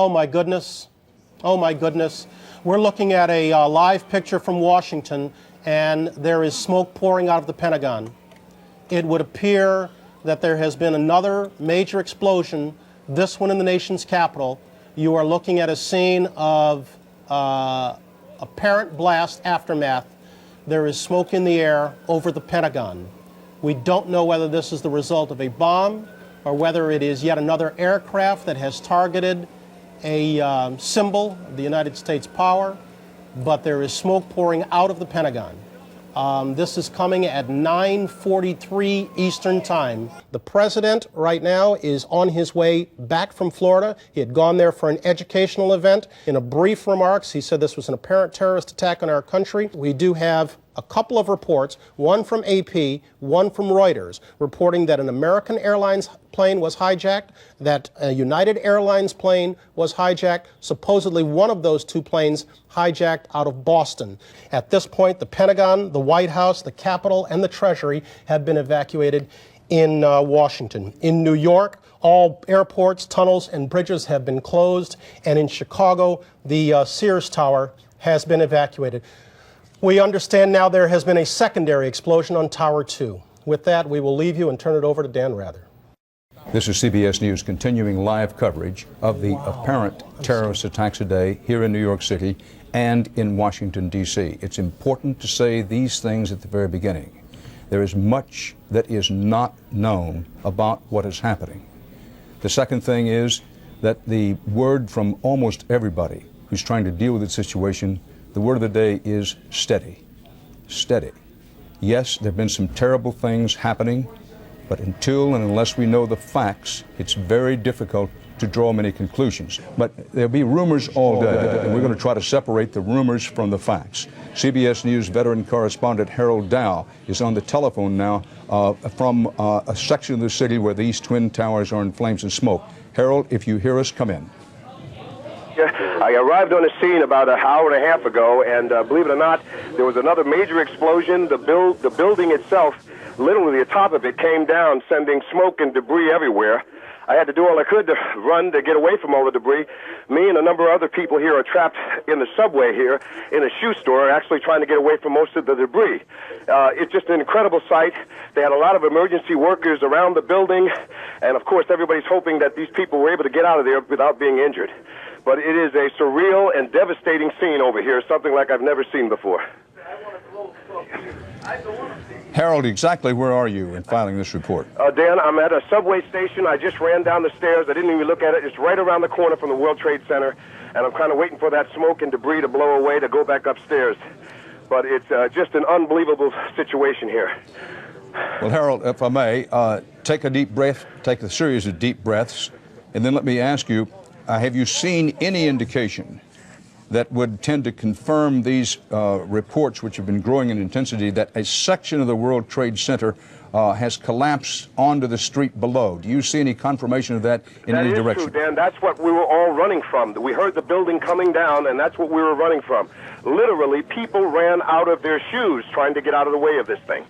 Oh my goodness. Oh my goodness. We're looking at a live picture from Washington, and there is smoke pouring out of the Pentagon. It would appear that there has been another major explosion, this one in the nation's capital. You are looking at a scene of apparent blast aftermath. There is smoke in the air over the Pentagon. We don't know whether this is the result of a bomb or whether it is yet another aircraft that has targeted a symbol of the United States power, but there is smoke pouring out of the Pentagon. This is coming at 9:43 Eastern Time. The president right now is on his way back from Florida. He had gone there for an educational event. In a brief remarks, he said this was an apparent terrorist attack on our country. We do have a couple of reports, one from AP, one from Reuters, reporting that an American Airlines plane was hijacked, that a United Airlines plane was hijacked, supposedly one of those two planes hijacked out of Boston. At this point, the Pentagon, the White House, the Capitol, and the Treasury have been evacuated in Washington. In New York, all airports, tunnels, and bridges have been closed, and in Chicago, the Sears Tower has been evacuated. We understand now there has been a secondary explosion on Tower 2. With that, we will leave you and turn it over to Dan Rather. This is CBS News continuing live coverage of the apparent terrorist attacks today here in New York City and in Washington, D.C. It's important to say these things at the very beginning. There is much that is not known about what is happening. The second thing is that the word from almost everybody who's trying to deal with the situation, the word of the day is steady. Steady. Yes, there have been some terrible things happening, but until and unless we know the facts, it's very difficult to draw many conclusions. But there'll be rumors all day, and we're going to try to separate the rumors from the facts. CBS News veteran correspondent Harold Dow is on the telephone now from a section of the city where these twin towers are in flames and smoke. Harold, if you hear us, come in. I arrived on the scene about an hour and a half ago, and believe it or not, there was another major explosion. The building itself, literally the top of it, came down, sending smoke and debris everywhere. I had to do all I could to run to get away from all the debris. Me and a number of other people here are trapped in the subway here in a shoe store, actually trying to get away from most of the debris. It's just an incredible sight. They had a lot of emergency workers around the building, and of course everybody's hoping that these people were able to get out of there without being injured. But it is a surreal and devastating scene over here, something like I've never seen before. Harold, exactly where are you in filing this report? Dan, I'm at a subway station. I just ran down the stairs. I didn't even look at it. It's right around the corner from the World Trade Center, and I'm kind of waiting for that smoke and debris to blow away to go back upstairs. But it's just an unbelievable situation here. Well, Harold, if I may, take a deep breath, take a series of deep breaths, and then let me ask you, have you seen any indication that would tend to confirm these reports, which have been growing in intensity, that a section of the World Trade Center has collapsed onto the street below? Do you see any confirmation of that in any direction? That is true, Dan. That's what we were all running from. We heard the building coming down, and that's what we were running from. Literally, people ran out of their shoes trying to get out of the way of this thing.